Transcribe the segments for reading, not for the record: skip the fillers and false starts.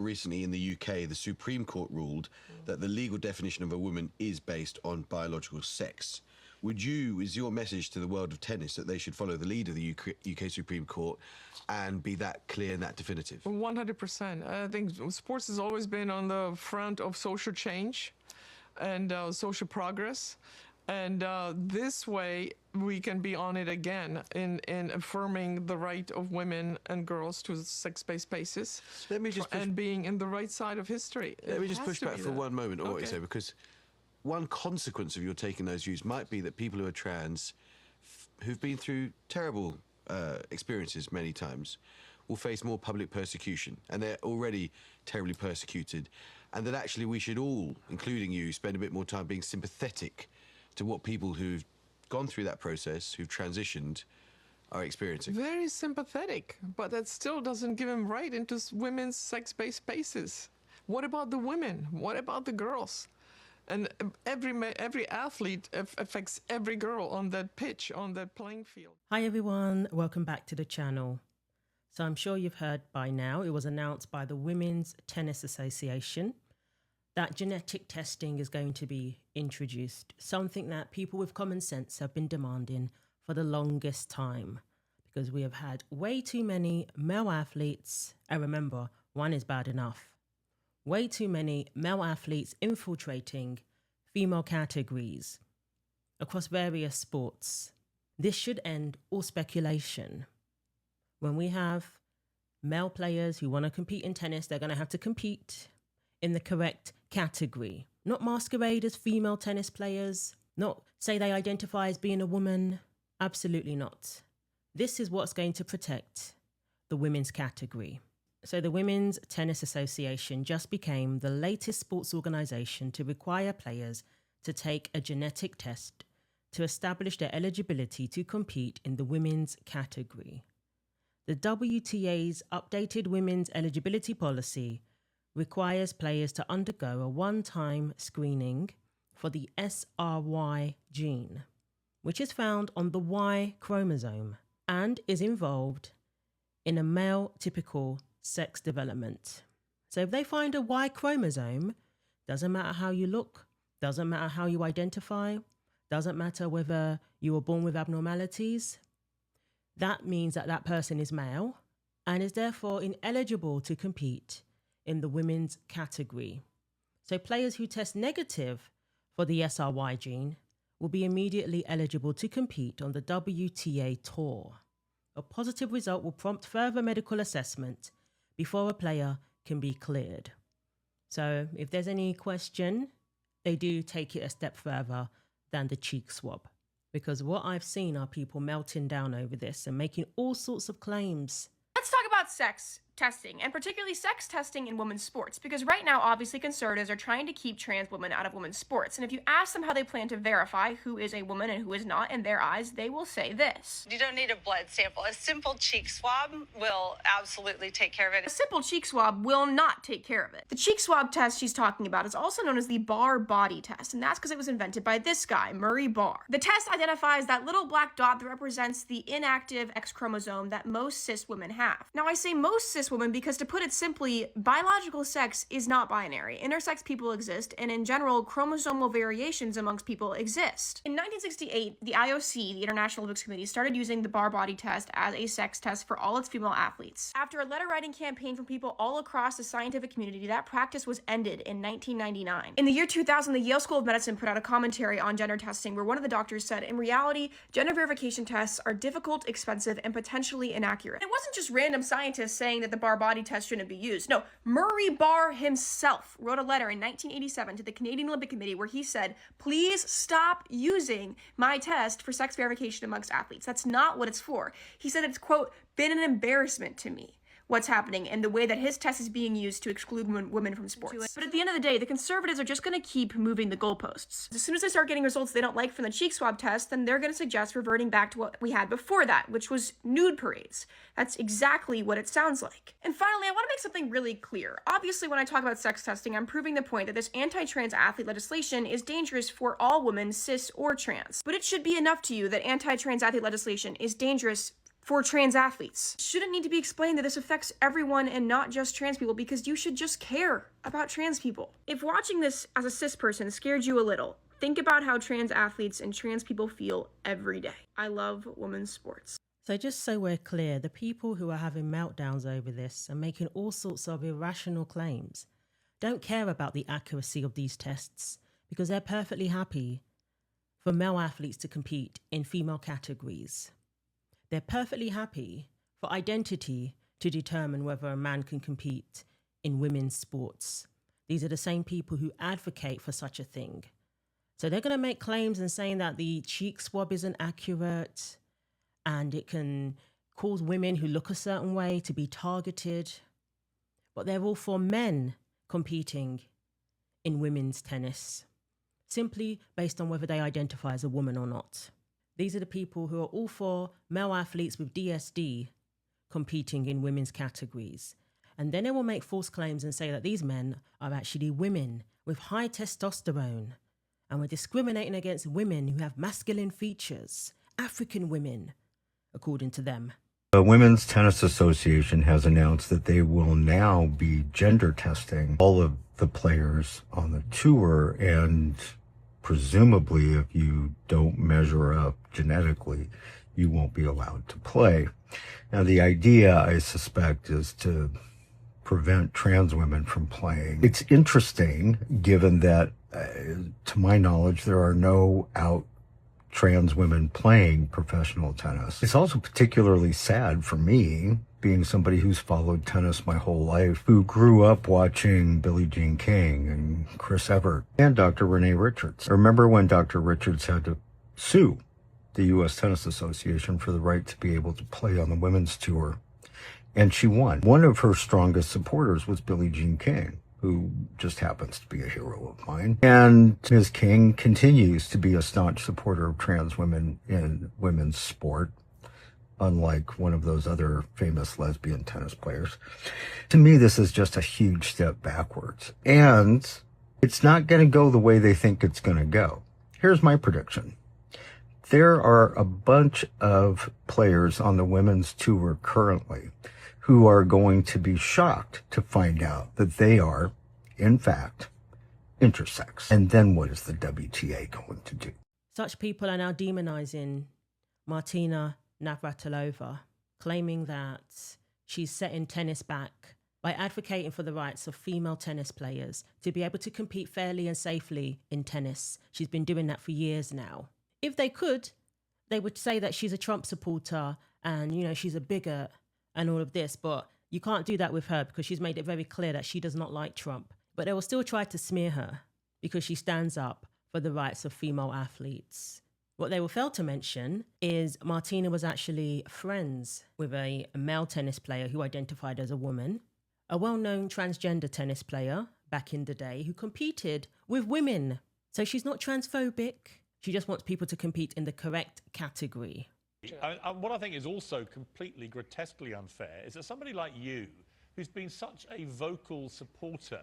recently in the UK, the Supreme Court ruled that the legal definition of a woman is based on biological sex. Is your message to the world of tennis that they should follow the lead of the UK Supreme Court and be that clear and that definitive? 100%. I think sports has always been on the front of social change and social progress. And this way, we can be on it again in affirming the right of women and girls to sex-based spaces. Let me just and being in the right side of history. Let me just push back for one moment on what you say, because one consequence of your taking those views might be that people who are trans, who've been through terrible experiences many times, will face more public persecution, and they're already terribly persecuted, and that actually we should all, including you, spend a bit more time being sympathetic to what people who've gone through that process, who've transitioned, are experiencing. Very sympathetic, but that still doesn't give him right into women's sex-based spaces. What about the women? What about the girls? And every athlete affects every girl on that pitch, on that playing field. Hi everyone, welcome back to the channel. So I'm sure you've heard by now, it was announced by the Women's Tennis Association that genetic testing is going to be introduced, something that people with common sense have been demanding for the longest time, because we have had way too many male athletes, and remember, one is bad enough, way too many male athletes infiltrating female categories across various sports. This should end all speculation. When we have male players who want to compete in tennis, they're going to have to compete in the correct category, not masquerade as female tennis players, not say they identify as being a woman. Absolutely not. This is what's going to protect the women's category. So the Women's Tennis Association just became the latest sports organisation to require players to take a genetic test to establish their eligibility to compete in the women's category. The WTA's updated women's eligibility policy requires players to undergo a one-time screening for the SRY gene, which is found on the Y chromosome and is involved in a male typical sex development. So if they find a Y chromosome, doesn't matter how you look, doesn't matter how you identify, doesn't matter whether you were born with abnormalities, that means that that person is male and is therefore ineligible to compete in the women's category. So players who test negative for the SRY gene will be immediately eligible to compete on the WTA tour. A positive result will prompt further medical assessment before a player can be cleared. So if there's any question, they do take it a step further than the cheek swab, because what I've seen are people melting down over this and making all sorts of claims. Let's talk about sex testing, and particularly sex testing in women's sports, because right now, obviously, conservatives are trying to keep trans women out of women's sports. And if you ask them how they plan to verify who is a woman and who is not, in their eyes, they will say this. You don't need a blood sample. A simple cheek swab will absolutely take care of it. A simple cheek swab will not take care of it. The cheek swab test she's talking about is also known as the Barr body test, and that's because it was invented by this guy, Murray Barr. The test identifies that little black dot that represents the inactive X chromosome that most cis women have. Now, I say most cis women because, to put it simply, biological sex is not binary. Intersex people exist, and in general, chromosomal variations amongst people exist. In 1968, the IOC, the International Olympic Committee, started using the Barr body test as a sex test for all its female athletes. After a letter-writing campaign from people all across the scientific community, that practice was ended in 1999. In the year 2000, the Yale School of Medicine put out a commentary on gender testing where one of the doctors said, in reality, gender verification tests are difficult, expensive, and potentially inaccurate. It wasn't just random scientists saying that the Barr body test shouldn't be used. No, Murray Barr himself wrote a letter in 1987 to the Canadian Olympic Committee where he said, please stop using my test for sex verification amongst athletes. That's not what it's for. He said it's, quote, been an embarrassment to me what's happening and the way that his test is being used to exclude women from sports. But at the end of the day, the conservatives are just going to keep moving the goalposts. As soon as they start getting results they don't like from the cheek swab test, then they're going to suggest reverting back to what we had before that, which was nude parades. That's exactly what it sounds like. And finally, I want to make something really clear. Obviously, when I talk about sex testing, I'm proving the point that this anti-trans athlete legislation is dangerous for all women, cis or trans. But it should be enough to you that anti-trans athlete legislation is dangerous for trans athletes. Shouldn't need to be explained that this affects everyone and not just trans people, because you should just care about trans people. If watching this as a cis person scared you a little, think about how trans athletes and trans people feel every day. I love women's sports. So just so we're clear, the people who are having meltdowns over this and making all sorts of irrational claims don't care about the accuracy of these tests, because they're perfectly happy for male athletes to compete in female categories. They're perfectly happy for identity to determine whether a man can compete in women's sports. These are the same people who advocate for such a thing. So they're going to make claims and saying that the cheek swab isn't accurate and it can cause women who look a certain way to be targeted. But they're all for men competing in women's tennis, simply based on whether they identify as a woman or not. These are the people who are all for male athletes with DSD competing in women's categories. And then they will make false claims and say that these men are actually women with high testosterone, and we're discriminating against women who have masculine features, African women, according to them. The Women's Tennis Association has announced that they will now be gender testing all of the players on the tour, and presumably if you don't measure up genetically, you won't be allowed to play. Now, the idea, I suspect, is to prevent trans women from playing. It's interesting, given that, to my knowledge, there are no out trans women playing professional tennis. It's also particularly sad for me, being somebody who's followed tennis my whole life, who grew up watching Billie Jean King and Chris Evert and Dr. Renee Richards. I remember when Dr. Richards had to sue the U.S. Tennis Association for the right to be able to play on the women's tour, and she won. One of her strongest supporters was Billie Jean King, who just happens to be a hero of mine. And Ms. King continues to be a staunch supporter of trans women in women's sport, unlike one of those other famous lesbian tennis players. To me, this is just a huge step backwards. And it's not going to go the way they think it's going to go. Here's my prediction. There are a bunch of players on the women's tour currently who are going to be shocked to find out that they are, in fact, intersex. And then what is the WTA going to do? Such people are now demonizing Martina Navratilova, claiming that she's setting tennis back by advocating for the rights of female tennis players to be able to compete fairly and safely in tennis. She's been doing that for years now. If they could, they would say that she's a Trump supporter and, you know, she's a bigot and all of this, but you can't do that with her because she's made it very clear that she does not like Trump. But they will still try to smear her because she stands up for the rights of female athletes. What they will fail to mention is Martina was actually friends with a male tennis player who identified as a woman, a well-known transgender tennis player back in the day who competed with women. So she's not transphobic. She just wants people to compete in the correct category. What I think is also completely grotesquely unfair is that somebody like you, who's been such a vocal supporter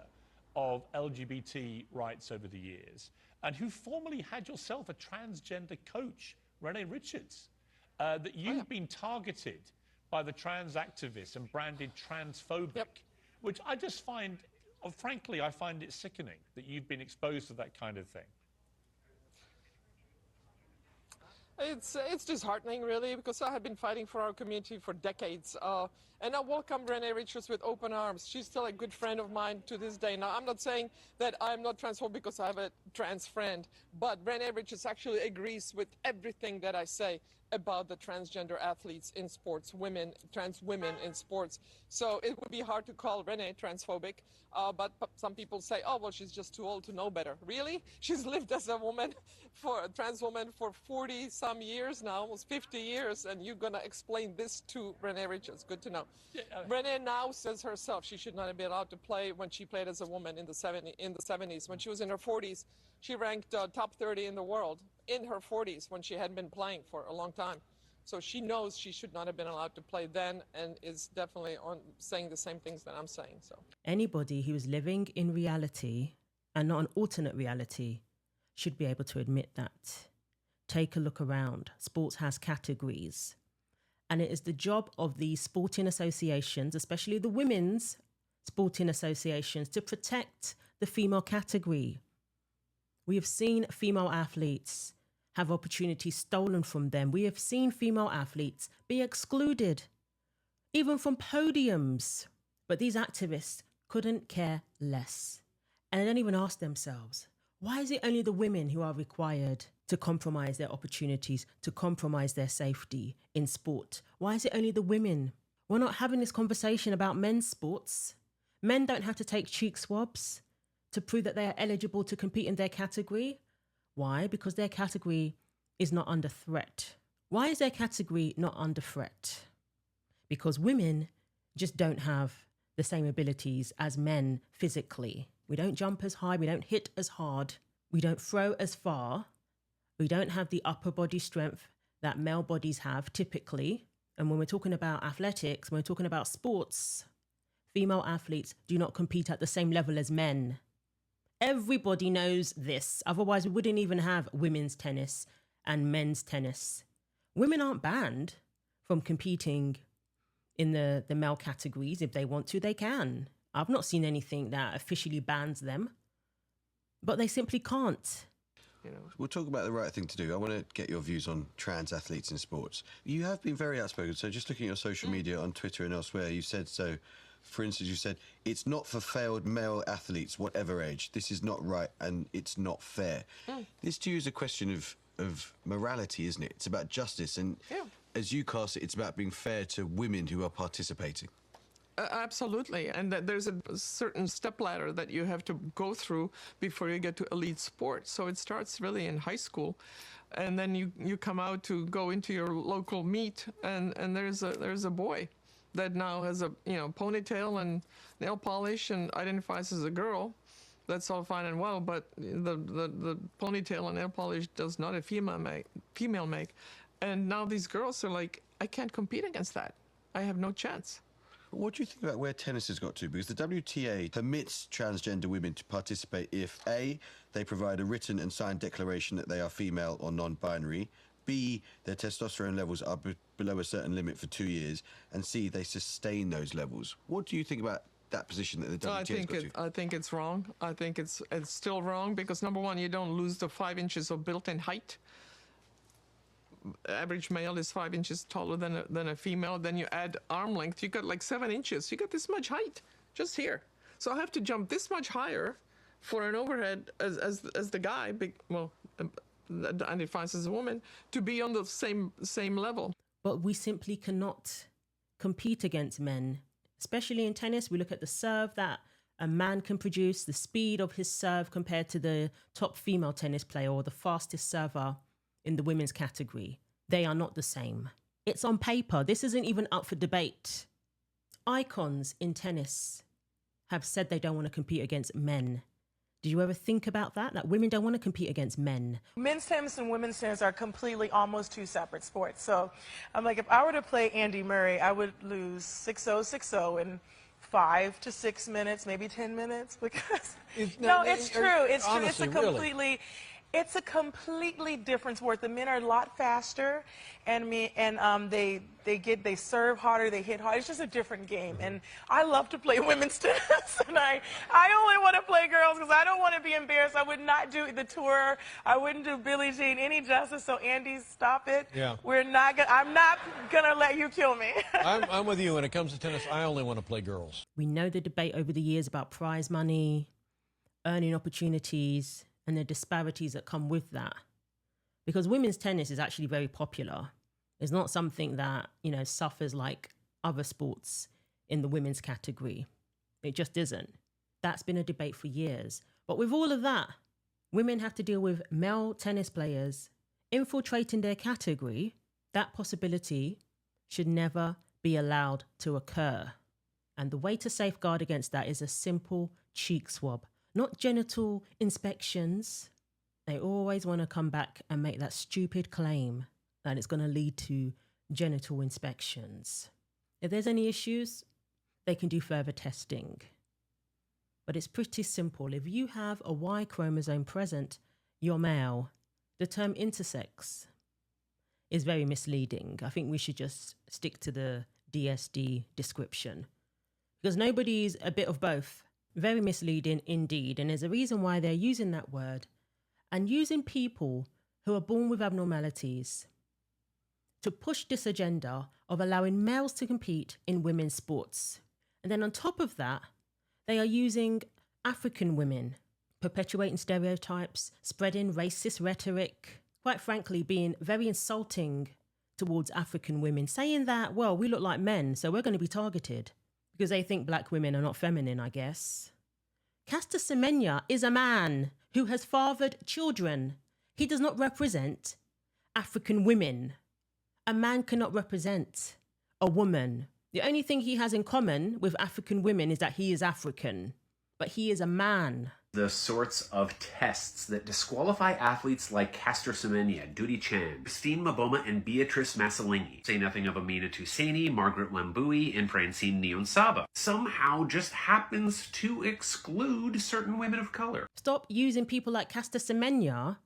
of LGBT rights over the years, and who formerly had yourself a transgender coach, Renee Richards, that you've been targeted by the trans activists and branded transphobic, which I just find, frankly, I find it sickening that you've been exposed to that kind of thing. It's disheartening, really, because I have been fighting for our community for decades. And I welcome Renee Richards with open arms. She's still a good friend of mine to this day. Now, I'm not saying that I'm not transphobic because I have a trans friend, but Renee Richards actually agrees with everything that I say about the transgender athletes in sports, trans women in sports. So it would be hard to call Renee transphobic, but some people say, oh, well, she's just too old to know better. Really? She's lived as a woman, a trans woman for 40-some years now, almost 50 years, and you're going to explain this to Renee Richards. Good to know. Yeah, Renee now says herself she should not be allowed to play when she played as a woman in the 70s. When she was in her 40s, she ranked top 30 in the world in her 40s when she hadn't been playing for a long time. So she knows she should not have been allowed to play then and is definitely saying the same things that I'm saying. So anybody who is living in reality and not an alternate reality should be able to admit that. Take a look around. Sports has categories. And it is the job of the sporting associations, especially the women's sporting associations, to protect the female category. We have seen female athletes have opportunities stolen from them. We have seen female athletes be excluded, even from podiums. But these activists couldn't care less. And they don't even ask themselves, why is it only the women who are required to compromise their opportunities, to compromise their safety in sport? Why is it only the women? We're not having this conversation about men's sports. Men don't have to take cheek swabs to prove that they are eligible to compete in their category. Why? Because their category is not under threat. Why is their category not under threat? Because women just don't have the same abilities as men physically. We don't jump as high, we don't hit as hard, we don't throw as far, we don't have the upper body strength that male bodies have typically. And when we're talking about athletics, when we're talking about sports, female athletes do not compete at the same level as men. Everybody knows this. Otherwise, we wouldn't even have women's tennis and men's tennis. Women aren't banned from competing in the male categories. If they want to, they can. I've not seen anything that officially bans them, but they simply can't. We'll talk about the right thing to do. I want to get your views on trans athletes in sports. You have been very outspoken. So just looking at your social media on Twitter and elsewhere, you said so. For instance, you said, it's not for failed male athletes, whatever age. This is not right and it's not fair. This to you is a question of morality, isn't it? It's about justice. And as you cast it, it's about being fair to women who are participating. Absolutely. And that there's a certain stepladder that you have to go through before you get to elite sports. So it starts really in high school. And then you come out to go into your local meet, and there's a boy that now has a ponytail and nail polish and identifies as a girl. That's all fine and well, but the ponytail and nail polish does not a female make. And now these girls are like, I can't compete against that. I have no chance. What do you think about where tennis has got to? Because the WTA permits transgender women to participate if A, they provide a written and signed declaration that they are female or non-binary, B, their testosterone levels are below a certain limit for 2 years, and C, they sustain those levels. What do you think about that position that the WTA has got to? I think it's wrong. I think it's still wrong because, number one, you don't lose the 5 inches of built-in height. Average male is 5 inches taller than a female. Then you add arm length, you got like 7 inches. You got this much height just here. So I have to jump this much higher for an overhead as the guy, that identifies as a woman, to be on the same level. But we simply cannot compete against men, especially in tennis. We look at the serve that a man can produce, the speed of his serve compared to the top female tennis player or the fastest server in the women's category. They are not the same. It's on paper. This isn't even up for debate. Icons in tennis have said they don't want to compete against men. Did you ever think about that? That women don't want to compete against men? Men's tennis and women's tennis are completely almost two separate sports. So I'm like, if I were to play Andy Murray, I would lose 6-0, 6-0 in 5 to 6 minutes, maybe 10 minutes. Because no, it's true. It's true. It's a completely. It's a completely different sport. The men are a lot faster, and they serve harder, they hit harder. It's just a different game. And I love to play women's tennis, and I only want to play girls because I don't want to be embarrassed. I would not do the tour. I wouldn't do Billie Jean any justice. So Andy, stop it. Yeah. I'm not gonna let you kill me. I'm with you when it comes to tennis. I only want to play girls. We know the debate over the years about prize money, earning opportunities, and the disparities that come with that. Because women's tennis is actually very popular. It's not something that, suffers like other sports in the women's category. It just isn't. That's been a debate for years. But with all of that, women have to deal with male tennis players infiltrating their category. That possibility should never be allowed to occur. And the way to safeguard against that is a simple cheek swab. Not genital inspections. They always want to come back and make that stupid claim that it's going to lead to genital inspections. If there's any issues, they can do further testing. But it's pretty simple. If you have a Y chromosome present, you're male. The term intersex is very misleading. I think we should just stick to the DSD description because nobody's a bit of both. Very misleading indeed. And there's a reason why they're using that word and using people who are born with abnormalities to push this agenda of allowing males to compete in women's sports. And then on top of that, they are using African women, perpetuating stereotypes, spreading racist rhetoric, quite frankly, being very insulting towards African women, saying that, well, we look like men, so we're going to be targeted because they think black women are not feminine, I guess. Caster Semenya is a man who has fathered children. He does not represent African women. A man cannot represent a woman. The only thing he has in common with African women is that he is African, but he is a man. The sorts of tests that disqualify athletes like Caster Semenya, Dudi Chan, Christine Maboma, and Beatrice Massalingi. Say nothing of Amina Toussaint, Margaret Wambui, and Francine Niyonsaba. Somehow just happens to exclude certain women of color. Stop using people like Caster Semenya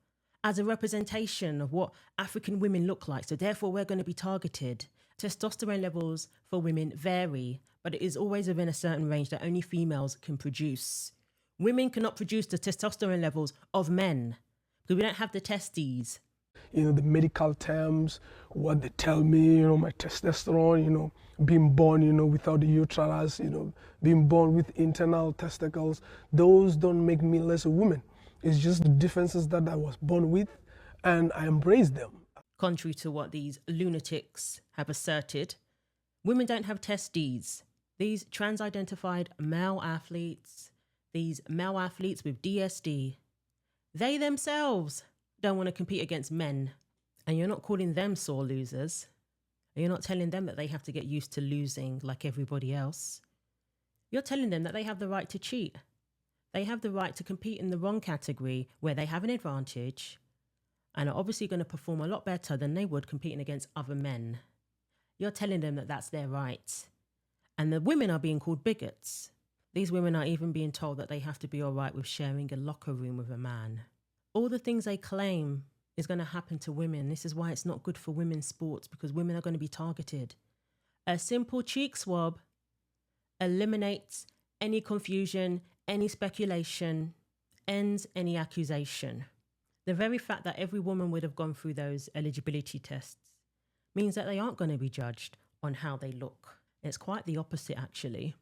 as a representation of what African women look like, so therefore we're going to be targeted. Testosterone levels for women vary, but it is always within a certain range that only females can produce. Women cannot produce the testosterone levels of men because we don't have the testes. You know, the medical terms, what they tell me, you know, my testosterone, you know, being born, you know, without the uterus, you know, being born with internal testicles, those don't make me less a woman. It's just the differences that I was born with, and I embrace them. Contrary to what these lunatics have asserted, women don't have testes. These trans-identified male athletes, these male athletes with DSD, they themselves don't want to compete against men. And you're not calling them sore losers. You're not telling them that they have to get used to losing like everybody else. You're telling them that they have the right to cheat. They have the right to compete in the wrong category where they have an advantage and are obviously going to perform a lot better than they would competing against other men. You're telling them that that's their right. And the women are being called bigots. These women are even being told that they have to be all right with sharing a locker room with a man. All the things they claim is going to happen to women. This is why it's not good for women's sports, because women are going to be targeted. A simple cheek swab eliminates any confusion, any speculation, ends any accusation. The very fact that every woman would have gone through those eligibility tests means that they aren't going to be judged on how they look. It's quite the opposite, actually.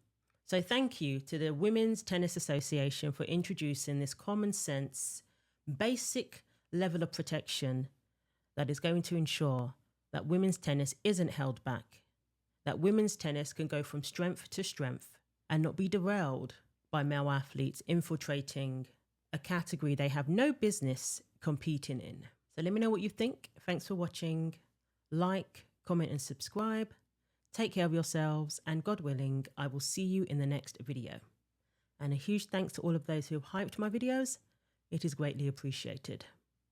So thank you to the Women's Tennis Association for introducing this common sense, basic level of protection that is going to ensure that women's tennis isn't held back, that women's tennis can go from strength to strength and not be derailed by male athletes infiltrating a category they have no business competing in. So let me know what you think. Thanks for watching. Like, comment and subscribe. Take care of yourselves, and God willing, I will see you in the next video. And a huge thanks to all of those who have hyped my videos. It is greatly appreciated.